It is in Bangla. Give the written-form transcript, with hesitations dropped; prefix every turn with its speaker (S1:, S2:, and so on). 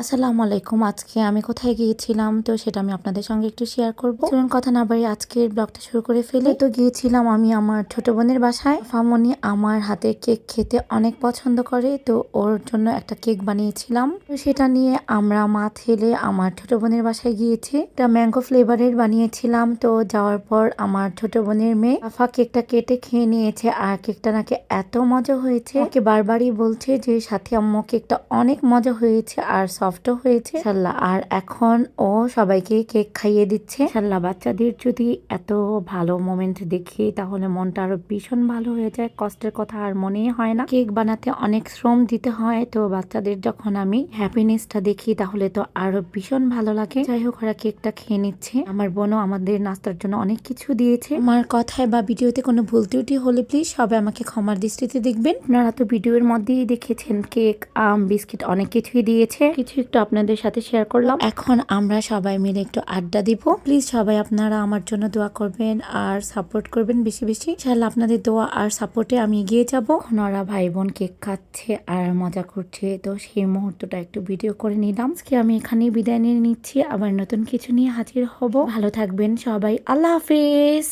S1: আসসালামু আলাইকুম। আজকে আমি কোথায় গিয়েছিলাম তো সেটা আমি আপনাদের সঙ্গে একটু শেয়ার করব। চলুন কথা না বাড়িয়ে আজকের ব্লগটা শুরু করে ফেলি। তো গিয়েছিলাম আমি আমার ছোট বোনের বাসায়। ফামনি আমার হাতে কেক খেতে অনেক পছন্দ করে, তো ওর জন্য একটা কেক বানিয়েছিলাম। তো সেটা নিয়ে আমরা মা ছেলে আমার ছোট বোনের বাসায় গিয়েছি। এটা ম্যাঙ্গো ফ্লেভারের বানিয়েছিলাম। তো যাওয়ার পর আমার ছোট বোনের মেয়ে আফা কেকটা কেটে খেয়ে নিয়েছে, আর কেকটা নাকি এত মজা হয়েছে, ওকে বারবারই বলছে যে সাথী আম্মু কেকটা অনেক মজা হয়েছে আর সফটও হয়েছে ইনশাল্লাহ। আর এখন ও সবাইকে কেক খাইয়ে দিচ্ছে ইনশাল্লাহ। বাচ্চাদের যদি এত ভালো মোমেন্ট দেখি তাহলে মনটা আরো ভীষণ ভালো হয়ে যায়। কষ্টের কথা আর মনেই হয় না। কেক বানাতে অনেক শ্রম দিতে হয়, তো বাচ্চাদের যখন আমি হ্যাপিনেসটা দেখি তাহলে তো আরো ভীষণ ভালো লাগে। যাই হোক, ওরা কেকটা খেয়ে নিচ্ছে। আমার বোনও আমাদের নাস্তার জন্য অনেক কিছু দিয়েছে। আমার কথায় বা ভিডিওতে কোনো ভুল ত্রুটি হলে প্লিজ সবাই আমাকে ক্ষমার দৃষ্টিতে দেখবেন। আপনারা তো ভিডিওর মধ্যেই দেখেছেন কেক, আম, বিস্কিট অনেক কিছুই দিয়েছে। কিছু একটু আপনাদের সাথে শেয়ার করলাম। এখন আমরা সবাই মিলে একটু আড্ডা দিব। প্লিজ সবাই আপনারা আমার জন্য দোয়া করবেন আর সাপোর্ট করবেন বেশি বেশি। ইনশাআল্লাহ আপনাদের দোয়া আর সাপোর্টে আমি এগিয়ে যাব। ওরা ভাই বোন কেক খাচ্ছে আর মজা করছে, তো সেই মুহূর্তটা একটু ভিডিও করে নিলাম। আজকে আমি এখানেই বিদায় নিয়ে নিচ্ছি, আবার নতুন কিছু নিয়ে হাজির হব। ভালো থাকবেন সবাই, আল্লাহ হাফেজ।